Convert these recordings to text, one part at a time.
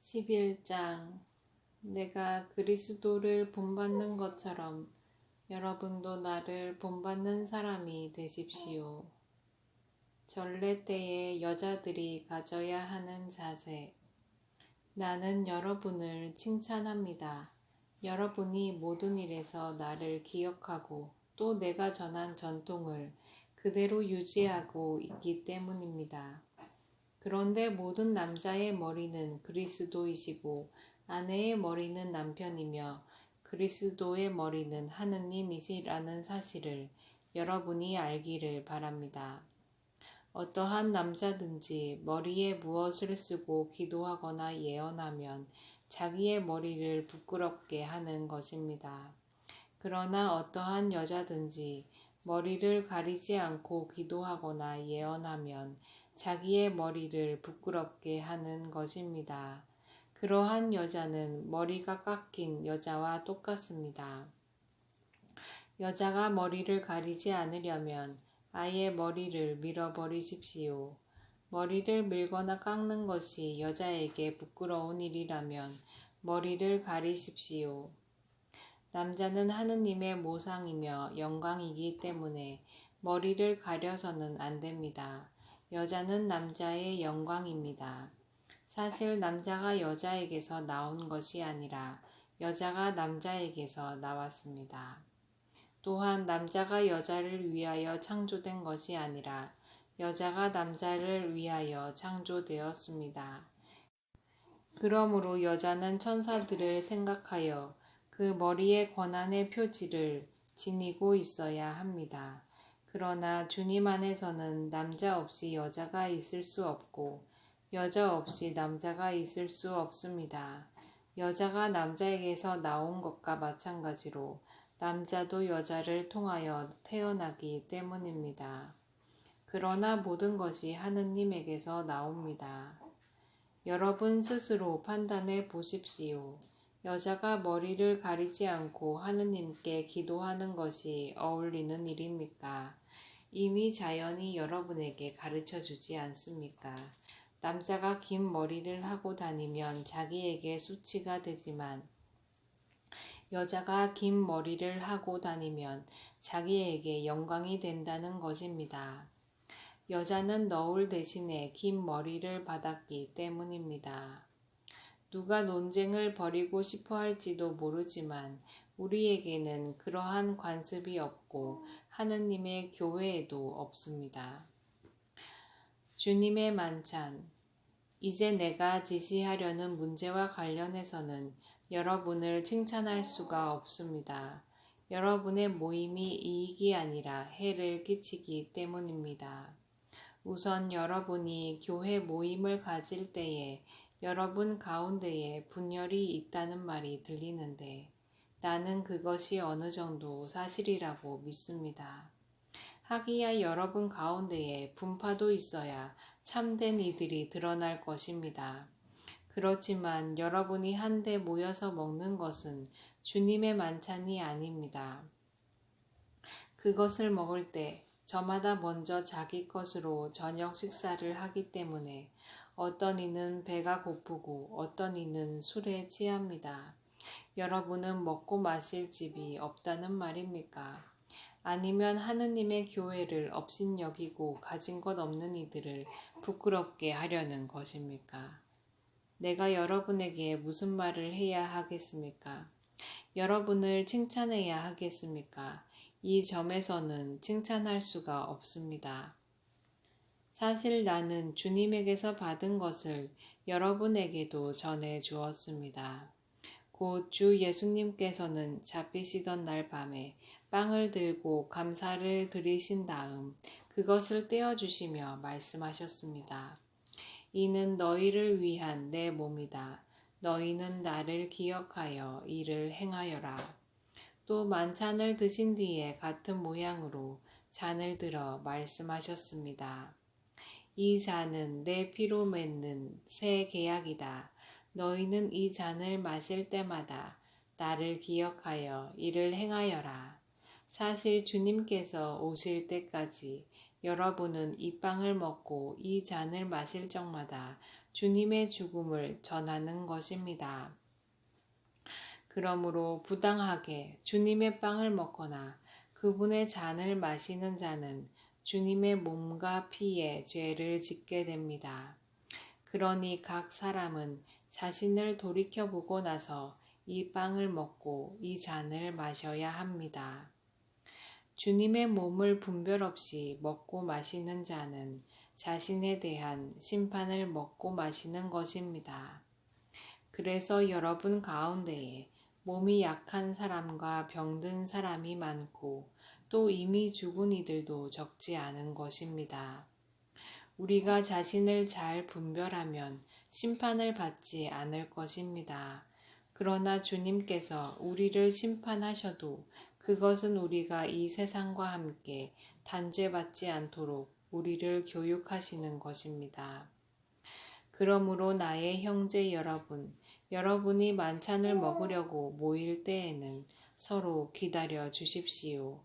11장 내가 그리스도를 본받는 것처럼 여러분도 나를 본받는 사람이 되십시오. 전례 때에 여자들이 가져야 하는 자세. 나는 여러분을 칭찬합니다. 여러분이 모든 일에서 나를 기억하고 또 내가 전한 전통을 그대로 유지하고 있기 때문입니다. 그런데 모든 남자의 머리는 그리스도이시고 아내의 머리는 남편이며 그리스도의 머리는 하느님이시라는 사실을 여러분이 알기를 바랍니다. 어떠한 남자든지 머리에 무엇을 쓰고 기도하거나 예언하면 자기의 머리를 부끄럽게 하는 것입니다. 그러나 어떠한 여자든지 머리를 가리지 않고 기도하거나 예언하면 자기의 머리를 부끄럽게 하는 것입니다. 그러한 여자는 머리가 깎인 여자와 똑같습니다. 여자가 머리를 가리지 않으려면 아예 머리를 밀어버리십시오. 머리를 밀거나 깎는 것이 여자에게 부끄러운 일이라면 머리를 가리십시오. 남자는 하느님의 모상이며 영광이기 때문에 머리를 가려서는 안 됩니다. 여자는 남자의 영광입니다. 사실 남자가 여자에게서 나온 것이 아니라 여자가 남자에게서 나왔습니다. 또한 남자가 여자를 위하여 창조된 것이 아니라 여자가 남자를 위하여 창조되었습니다. 그러므로 여자는 천사들을 생각하여 그 머리의 권한의 표지를 지니고 있어야 합니다. 그러나 주님 안에서는 남자 없이 여자가 있을 수 없고 여자 없이 남자가 있을 수 없습니다. 여자가 남자에게서 나온 것과 마찬가지로 남자도 여자를 통하여 태어나기 때문입니다. 그러나 모든 것이 하느님에게서 나옵니다. 여러분 스스로 판단해 보십시오. 여자가 머리를 가리지 않고 하느님께 기도하는 것이 어울리는 일입니까? 이미 자연이 여러분에게 가르쳐 주지 않습니까? 남자가 긴 머리를 하고 다니면 자기에게 수치가 되지만 여자가 긴 머리를 하고 다니면 자기에게 영광이 된다는 것입니다. 여자는 너울 대신에 긴 머리를 받았기 때문입니다. 누가 논쟁을 벌이고 싶어 할지도 모르지만 우리에게는 그러한 관습이 없고 하느님의 교회에도 없습니다. 주님의 만찬. 이제 내가 지시하려는 문제와 관련해서는 여러분을 칭찬할 수가 없습니다. 여러분의 모임이 이익이 아니라 해를 끼치기 때문입니다. 우선 여러분이 교회 모임을 가질 때에 여러분 가운데에 분열이 있다는 말이 들리는데 나는 그것이 어느 정도 사실이라고 믿습니다. 하기야 여러분 가운데에 분파도 있어야 참된 이들이 드러날 것입니다. 그렇지만 여러분이 한데 모여서 먹는 것은 주님의 만찬이 아닙니다. 그것을 먹을 때 저마다 먼저 자기 것으로 저녁 식사를 하기 때문에 어떤 이는 배가 고프고 어떤 이는 술에 취합니다. 여러분은 먹고 마실 집이 없다는 말입니까? 아니면 하느님의 교회를 업신여기고 가진 것 없는 이들을 부끄럽게 하려는 것입니까? 내가 여러분에게 무슨 말을 해야 하겠습니까? 여러분을 칭찬해야 하겠습니까? 이 점에서는 칭찬할 수가 없습니다. 사실 나는 주님에게서 받은 것을 여러분에게도 전해 주었습니다. 곧 주 예수님께서는 잡히시던 날 밤에 빵을 들고 감사를 드리신 다음 그것을 떼어주시며 말씀하셨습니다. 이는 너희를 위한 내 몸이다. 너희는 나를 기억하여 이를 행하여라. 또 만찬을 드신 뒤에 같은 모양으로 잔을 들어 말씀하셨습니다. 이 잔은 내 피로 맺는 새 계약이다. 너희는 이 잔을 마실 때마다 나를 기억하여 이를 행하여라. 사실 주님께서 오실 때까지 여러분은 이 빵을 먹고 이 잔을 마실 적마다 주님의 죽음을 전하는 것입니다. 그러므로 부당하게 주님의 빵을 먹거나 그분의 잔을 마시는 자는 주님의 몸과 피에 죄를 짓게 됩니다. 그러니 각 사람은 자신을 돌이켜보고 나서 이 빵을 먹고 이 잔을 마셔야 합니다. 주님의 몸을 분별 없이 먹고 마시는 자는 자신에 대한 심판을 먹고 마시는 것입니다. 그래서 여러분 가운데에 몸이 약한 사람과 병든 사람이 많고 또 이미 죽은 이들도 적지 않은 것입니다. 우리가 자신을 잘 분별하면 심판을 받지 않을 것입니다. 그러나 주님께서 우리를 심판하셔도 그것은 우리가 이 세상과 함께 단죄받지 않도록 우리를 교육하시는 것입니다. 그러므로 나의 형제 여러분, 여러분이 만찬을 먹으려고 모일 때에는 서로 기다려 주십시오.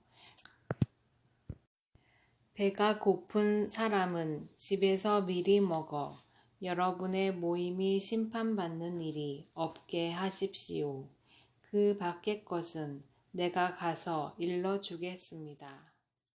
배가 고픈 사람은 집에서 미리 먹어 여러분의 모임이 심판받는 일이 없게 하십시오. 그 밖의 것은 내가 가서 일러 주겠습니다.